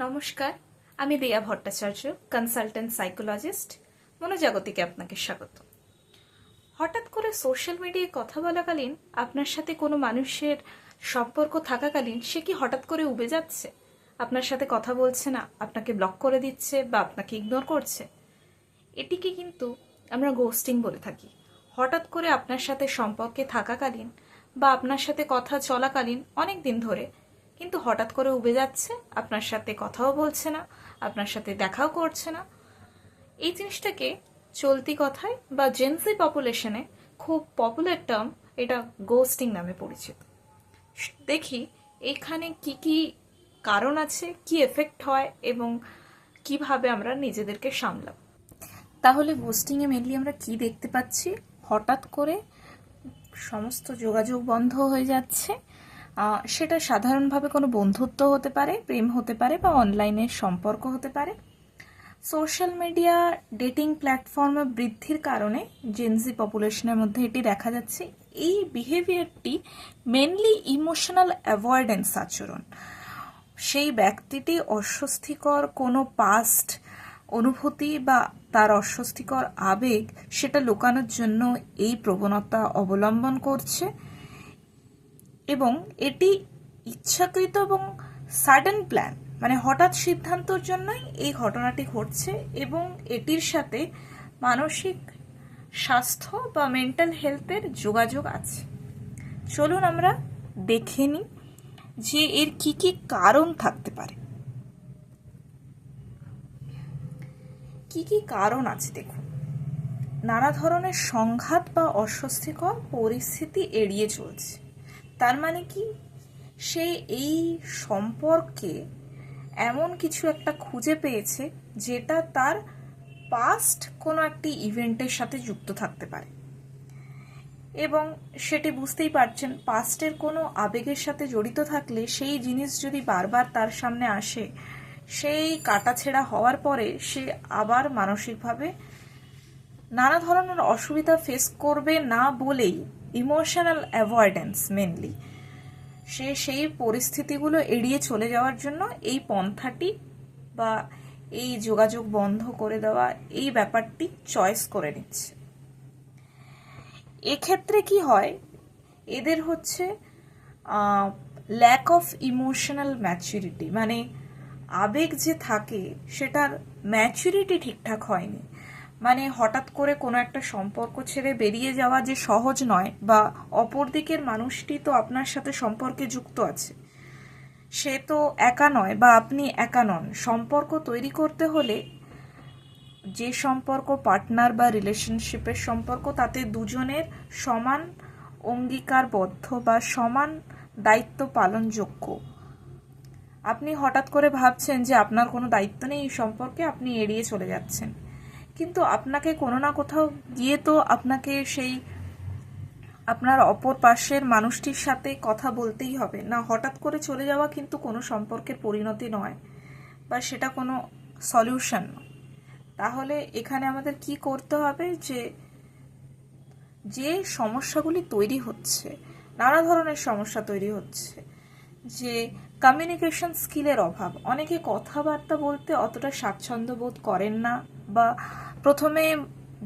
নমস্কার, আমি দিয়া ভট্টাচার্য, কনসালটেন্ট সাইকোলজিস্ট। মনোজাগতিকে আপনাকে স্বাগত। হঠাৎ করে সোশ্যাল মিডিয়ায় কথা বলাকালীন আপনার সাথে কোনো মানুষের সম্পর্ক থাকাকালীন সে কি হঠাৎ করে উবে যাচ্ছে, আপনার সাথে কথা বলছে না, আপনাকে ব্লক করে দিচ্ছে বা আপনাকে ইগনোর করছে, এটিকে কিন্তু আমরা গোস্টিং বলে থাকি। হঠাৎ করে আপনার সাথে সম্পর্কে থাকাকালীন বা আপনার সাথে কথা চলাকালীন অনেক দিন ধরে কিন্তু হঠাৎ করে উবে যাচ্ছে, আপনার সাথে কথাও বলছে না, আপনার সাথে দেখাও করছে না। এই জিনিসটাকে চলতি কথায় বা জেনজি পপুলেশনে খুব পপুলার টার্ম, এটা গোস্টিং নামে পরিচিত। দেখি এখানে কি কি কারণ আছে, কি এফেক্ট হয় এবং কিভাবে আমরা নিজেদেরকে সামলাব। তাহলে গোস্টিংয়ে মেনলি আমরা কি দেখতে পাচ্ছি? হঠাৎ করে সমস্ত যোগাযোগ বন্ধ হয়ে যাচ্ছে। সেটা সাধারণভাবে কোনো বন্ধুত্ব হতে পারে, প্রেম হতে পারে বা অনলাইনের সম্পর্ক হতে পারে। সোশ্যাল মিডিয়া ডেটিং প্ল্যাটফর্মে বৃদ্ধির কারণে জেনজি পপুলেশনের মধ্যে এটি দেখা যাচ্ছে। এই বিহেভিয়ারটি মেনলি ইমোশনাল অ্যাভয়েডেন্স আচরণ। সেই ব্যক্তিটি অস্বস্তিকর কোনো পাস্ট অনুভূতি বা তার অস্বস্তিকর আবেগ সেটা লুকানোর জন্য এই প্রবণতা অবলম্বন করছে, এবং এটি ইচ্ছাকৃত এবং সাডেন প্ল্যান, মানে হঠাৎ সিদ্ধান্তর জন্যই এই ঘটনাটি ঘটছে এবং এটির সাথে মানসিক স্বাস্থ্য বা মেন্টাল হেলথের যোগাযোগ আছে। চলুন আমরা দেখে নিই যে এর কি কি কারণ থাকতে পারে। কি কি কারণ আছে দেখুন। নানা ধরনের সংঘাত বা অস্বস্তিকর পরিস্থিতি এড়িয়ে চলছে। তার মানে কি, সে এই সম্পর্কে এমন কিছু একটা খুঁজে পেয়েছে যেটা তার পাস্ট কোনো একটি ইভেন্টের সাথে যুক্ত থাকতে পারে, এবং সেটি বুঝতেই পারছেন পাস্টের কোনো আবেগের সাথে জড়িত থাকলে সেই জিনিস যদি বারবার তার সামনে আসে, সেই কাটাছেঁড়া হওয়ার পরে সে আবার মানসিকভাবে নানা ধরনের অসুবিধা ফেস করবে না বলেই ইমোশনাল অ্যাভয়েডেন্স মেনলি, সে সেই পরিস্থিতিগুলো এড়িয়ে চলে যাওয়ার জন্য এই পন্থাটি বা এই যোগাযোগ বন্ধ করে দেওয়া এই ব্যাপারটি চয়েস করে নিচ্ছে। এক্ষেত্রে কি হয়, এদের হচ্ছে ল্যাক অফ ইমোশনাল ম্যাচুরিটি, মানে আবেগ যে থাকে সেটার ম্যাচুরিটি ঠিকঠাক হয়নি। মানে হঠাৎ করে কোনো একটা সম্পর্ক ছেড়ে বেরিয়ে যাওয়া যে সহজ নয়, বা অপর দিকের মানুষটি তো আপনার সাথে সম্পর্কে যুক্ত আছে, সে তো একা নয় বা আপনি একা নন। সম্পর্ক তৈরি করতে হলে যে সম্পর্ক পার্টনার বা রিলেশনশিপের সম্পর্ক, তাতে দুজনের সমান অঙ্গীকারবদ্ধ বা সমান দায়িত্ব পালনযোগ্য। আপনি হঠাৎ করে ভাবছেন যে আপনার কোনো দায়িত্ব নেই এই সম্পর্কে, আপনি এড়িয়ে চলে যাচ্ছেন, কিন্তু আপনাকে কোনো না কোথাও গিয়ে তো আপনাকে সেই আপনার অপর পাশের মানুষটির সাথে কথা বলতেই হবে না। হঠাৎ করে চলে যাওয়া কিন্তু কোনো সম্পর্কের পরিণতি নয়, বা সেটা কোনো সলিউশন নয়। তাহলে এখানে আমাদের কি করতে হবে, যে সমস্যাগুলি তৈরি হচ্ছে, নানা ধরনের সমস্যা তৈরি হচ্ছে, যে কমিউনিকেশন স্কিলের অভাব, অনেকে কথাবার্তা বলতে অতটা স্বাচ্ছন্দ্য বোধ করেন না, বা প্রথমে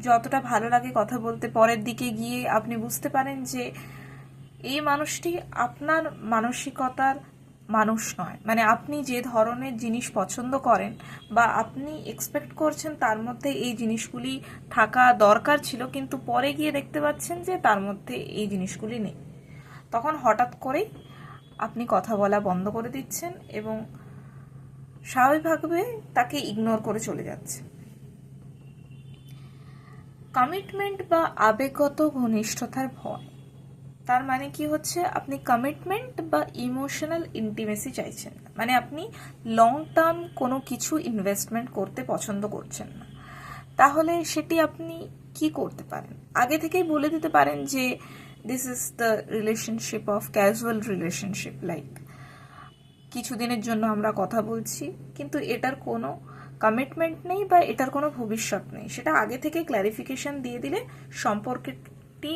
যতটা ভালো লাগে কথা বলতে, পরের দিকে গিয়ে আপনি বুঝতে পারেন যে এই মানুষটি আপনার মানসিকতার মানুষ নয়। মানে আপনি যে ধরনের জিনিস পছন্দ করেন বা আপনি এক্সপেক্ট করছেন তার মধ্যে এই জিনিসগুলি থাকা দরকার ছিল, কিন্তু পরে গিয়ে দেখতে পাচ্ছেন যে তার মধ্যে এই জিনিসগুলি নেই। তখন হঠাৎ করেই আপনি কথা বলা বন্ধ করে দিচ্ছেন এবং স্বাভাবিকভাবে তাকে ইগনোর করে চলে যাচ্ছে। কমিটমেন্ট বা আবেগগত ঘনিষ্ঠতার ভয়, তার মানে কি হচ্ছে, আপনি কমিটমেন্ট বা ইমোশনাল ইন্টিমেসি চাইছেন না, মানে আপনি লং টার্ম কোনো কিছু ইনভেস্টমেন্ট করতে পছন্দ করছেন না। তাহলে সেটি আপনি কি করতে পারেন, আগে থেকেই বলে দিতে পারেন যে this is the relationship of casual relationship, like কিছুদিনের জন্য আমরা কথা বলছি, কিন্তু এটার কোনো কমিটমেন্ট নেই বা এটার কোনো ভবিষ্যৎ নেই। সেটা আগে থেকে ক্ল্যারিফিকেশন দিয়ে দিলে সম্পর্কটি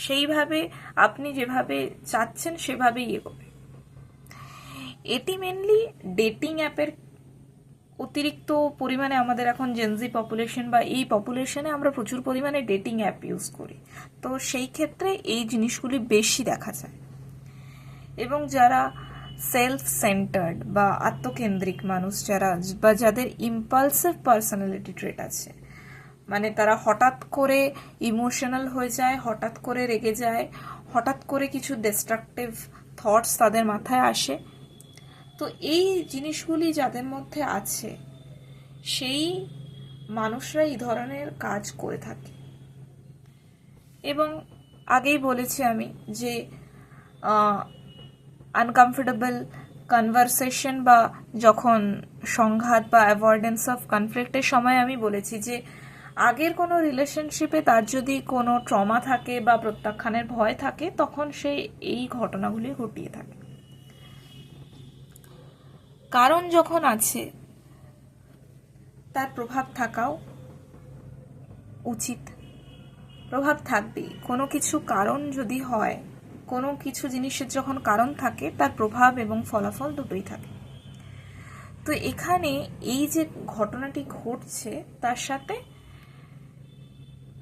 সেইভাবে আপনি যেভাবে চাচ্ছেন সেভাবেই এগোবে। এটি মেনলি ডেটিং অ্যাপের অতিরিক্ত পরিমাণে আমাদের এখন জেনজি পপুলেশন বা এই পপুলেশনে আমরা প্রচুর পরিমাণে ডেটিং অ্যাপ ইউজ করি, তো সেই ক্ষেত্রে এই জিনিসগুলি বেশি দেখা যায়। এবং যারা সেলফ সেন্টার্ড বা আত্মকেন্দ্রিক মানুষ, যারা বা যাদের ইম্পালসিভ পার্সোনালিটি ট্রেট আছে, মানে তারা হঠাৎ করে ইমোশনাল হয়ে যায়, হঠাৎ করে রেগে যায়, হঠাৎ করে কিছু ডিস্ট্রাকটিভ থটস তাদের মাথায় আসে, তো এই জিনিসগুলি যাদের মধ্যে আছে সেই মানুষরা এই ধরনের কাজ করে থাকে। এবং আগেই বলেছি আমি যে আনকমফোর্টেবল কনভারসেশন বা যখন সংঘাত বা অ্যাভয়েডেন্স অফ কনফ্লিক্টের সময় আমি বলেছি যে আগের কোনো রিলেশনশিপে তার যদি কোনো ট্রমা থাকে বা প্রত্যাখ্যানের ভয় থাকে, তখন সে এই ঘটনাগুলি ঘটিয়ে থাকে। কারণ যখন আছে তার প্রভাব থাকাও উচিত, প্রভাব থাকবেই। কোনো কিছু কারণ যদি হয়, কোনো কিছু জিনিসের যখন কারণ থাকে তার প্রভাব এবং ফলাফল দুটোই থাকে। তো এখানে এই যে ঘটনাটি ঘটছে তার সাথে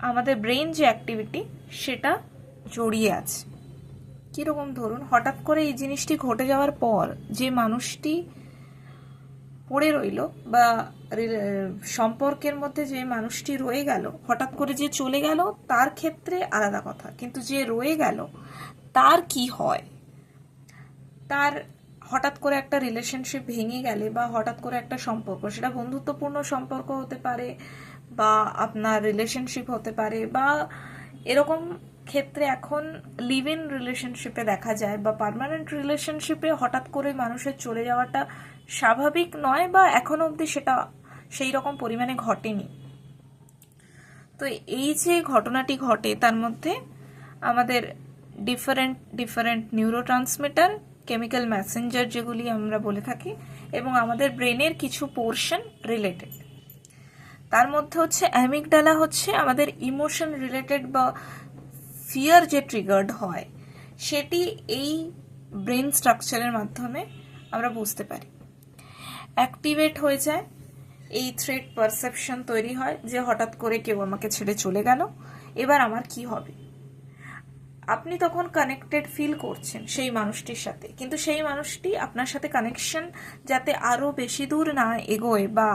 আমাদের ব্রেন যে অ্যাক্টিভিটি সেটা জড়িয়ে আছে। কীরকম, ধরুন হঠাৎ করে এই জিনিসটি ঘটে যাওয়ার পর যে মানুষটি পড়ে রইল বা সম্পর্কের মধ্যে যে মানুষটি রয়ে গেল, হঠাৎ করে যে চলে গেল তার ক্ষেত্রে আলাদা কথা, কিন্তু যে রয়ে গেল তার কি হয়, তার হঠাৎ করে একটা রিলেশনশিপ ভেঙে গেলে বা হঠাৎ করে একটা সম্পর্ক, সেটা বন্ধুত্বপূর্ণ সম্পর্ক হতে পারে বা আপনার রিলেশনশিপ হতে পারে, বা এরকম ক্ষেত্রে এখন লিভ ইন রিলেশনশিপে দেখা যায় বা পার্মানেন্ট রিলেশনশিপে হঠাৎ করে মানুষের চলে যাওয়াটা স্বাভাবিক নয় বা এখনো অবধি সেটা সেই রকম পরিমাণে ঘটেনি। তো এই যে ঘটনাটি ঘটে তার মধ্যে আমাদের ডিফারেন্ট নিউরোট্রান্সমিটার, কেমিক্যাল মেসেঞ্জার যেগুলি আমরা বলে থাকি, এবং আমাদের ব্রেনের কিছু পোর্শন রিলেটেড। তার মধ্যে হচ্ছে অ্যামিগডালা হচ্ছে আমাদের ইমোশন রিলেটেড বা ফিয়ার যে ট্রিগার্ড হয় সেটি এই ব্রেন স্ট্রাকচারের মাধ্যমে আমরা বুঝতে পারি, অ্যাক্টিভেট হয়ে যায়। এই থ্রেট পারসেপশন তৈরি হয় যে হঠাৎ করে কেউ আমাকে ছেড়ে চলে গেল, এবার আমার কি হবে। আপনি তখন কানেক্টেড ফিল করছেন সেই মানুষটির সাথে, কিন্তু সেই মানুষটি আপনার সাথে কানেকশন যাতে আরও বেশি দূর না এগোয় বা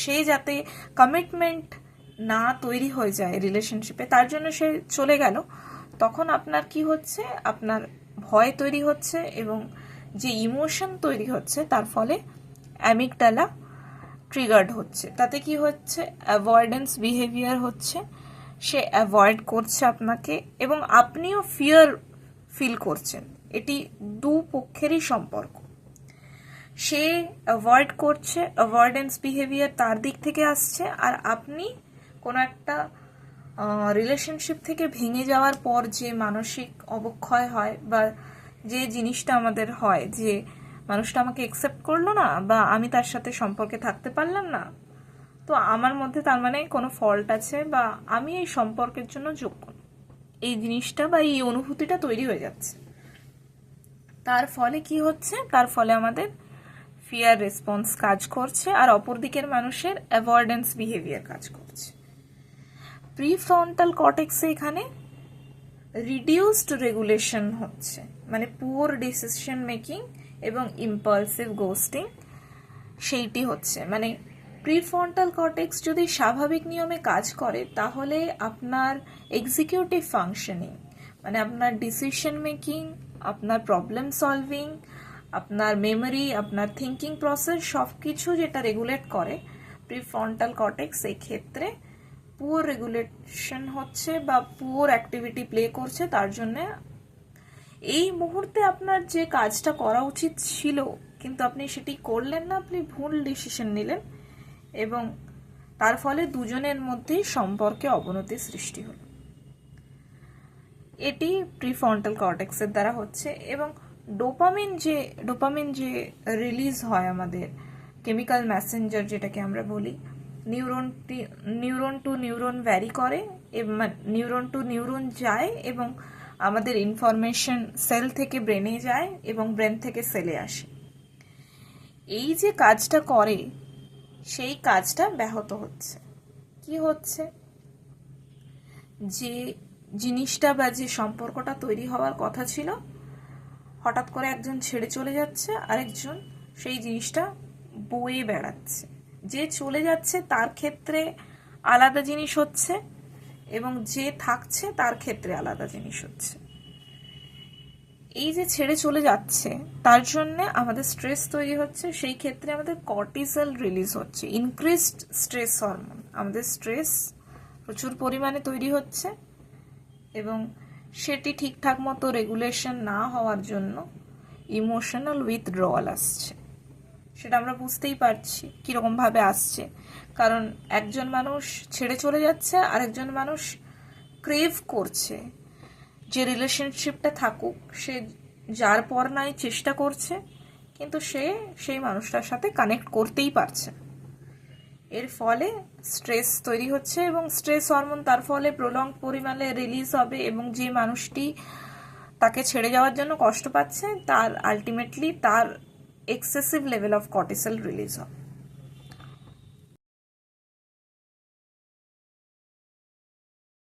সে যাতে কমিটমেন্ট না তৈরি হয়ে যায় রিলেশনশিপে, তার জন্য সে চলে গেল। তখন আপনার কি হচ্ছে, আপনার ভয় তৈরি হচ্ছে এবং যে ইমোশন তৈরি হচ্ছে তার ফলে অ্যামিগডালা ট্রিগার্ড হচ্ছে। তাতে কি হচ্ছে, অ্যাভয়েডেন্স বিহেভিয়ার হচ্ছে, সে অ্যাভয়েড করছে আপনাকে এবং আপনিও ফিয়ার ফিল করছেন। এটি দু পক্ষেরই সম্পর্ক। সে অ্যাভয়েড করছে, অ্যাভয়েডেন্স বিহেভিয়ার তার দিক থেকে আসছে, আর আপনি কোনো একটা রিলেশনশিপ থেকে ভেঙে যাওয়ার পর যে মানসিক অবক্ষয় হয় বা যে জিনিসটা আমাদের হয় যে মানুষটা আমাকে অ্যাকসেপ্ট করলো না বা আমি তার সাথে সম্পর্কে থাকতে পারলাম না, তো আমার মধ্যে তার মানে কোনো ফল্ট আছে বা আমি এই সম্পর্কের জন্য যোগ্য, এই জিনিসটা বা এই অনুভূতিটা তৈরি হয়ে যাচ্ছে। তার ফলে কি হচ্ছে, তার ফলে আমাদের ফিয়ার রেসপন্স কাজ করছে আর অপর দিকের মানুষের অ্যাভয়েডেন্স বিহেভিয়ার কাজ করছে। প্রিফ্রন্টাল কর্টেক্সে এখানে রিডিউসড রেগুলেশন হচ্ছে, মানে পুয়ার ডিসিশন মেকিং এবং ইম্পালসিভ গোস্টিং সেইটি হচ্ছে। মানে প্রিফ্রন্টাল কর্টেক্স যদি স্বাভাবিক নিয়মে কাজ করে তাহলে আপনার এক্সিকিউটিভ ফাংশনিং, মানে আপনার ডিসিশন মেকিং, আপনার প্রবলেম সলভিং, আপনার মেমোরি, আপনার থিঙ্কিং প্রসেস সব কিছু যেটা রেগুলেট করে প্রিফ্রন্টাল কর্টেক্স, এই ক্ষেত্রে পুয়ার রেগুলেশন হচ্ছে বা পুয়ার অ্যাক্টিভিটি প্লে করছে। তার জন্যে এই মুহূর্তে আপনার যে কাজটা করা উচিত ছিল কিন্তু আপনি সেটি করলেন না, আপনি ভুল ডিসিশন নিলেন এবং তার ফলে দুজনের মধ্যেই সম্পর্কে অবনতি সৃষ্টি হলো। এটি প্রিফ্রন্টাল কর্টেক্সের দ্বারা হচ্ছে। এবং ডোপামিন যে রিলিজ হয় আমাদের কেমিক্যাল মেসেঞ্জার যেটাকে আমরা বলি, নিউরন টু নিউরন ভ্যারি করে, নিউরন টু নিউরন যায় এবং আমাদের ইনফরমেশন সেল থেকে ব্রেনে যায় এবং ব্রেন থেকে সেলে আসে। এই যে কাজটা করে সেই কাজটা ব্যাহত হচ্ছে। কি হচ্ছে? যে জিনিসটা বা যে সম্পর্কটা তৈরি হওয়ার কথা ছিল, হঠাৎ করে একজন ছেড়ে চলে যাচ্ছে, আরেকজন সেই জিনিসটা বয়ে বেড়াচ্ছে। যে চলে যাচ্ছে তার ক্ষেত্রে আলাদা জিনিস হচ্ছে, এবং যে থাকছে তার ক্ষেত্রে আলাদা জিনিস হচ্ছে। এই যে ছেড়ে চলে যাচ্ছে তার জন্য আমাদের স্ট্রেস তৈরি হচ্ছে, সেই ক্ষেত্রে আমাদের কর্টিসল রিলিজ হচ্ছে, ইনক্রিজড স্ট্রেস হরমোন। আমাদের স্ট্রেস প্রচুর পরিমাণে তৈরি হচ্ছে, এবং সেটি ঠিকঠাক মতো রেগুলেশন না হওয়ার জন্য ইমোশনাল উইথড্রয়াল আসছে। সেটা আমরা বুঝতেই পারছি কীরকমভাবে আসছে, কারণ একজন মানুষ ছেড়ে চলে যাচ্ছে, আরেকজন মানুষ ক্রেভ করছে যে রিলেশনশিপটা থাকুক, সে যার পর নাই চেষ্টা করছে, কিন্তু সে সেই মানুষটার সাথে কানেক্ট করতেই পারছে না। এর ফলে স্ট্রেস তৈরি হচ্ছে, এবং স্ট্রেস হরমোন তার ফলে প্রলং পরিমাণে রিলিজ হবে, এবং যে মানুষটি তাকে ছেড়ে যাওয়ার জন্য কষ্ট পাচ্ছে তার আলটিমেটলি তার excessive level of cortisol release হবে।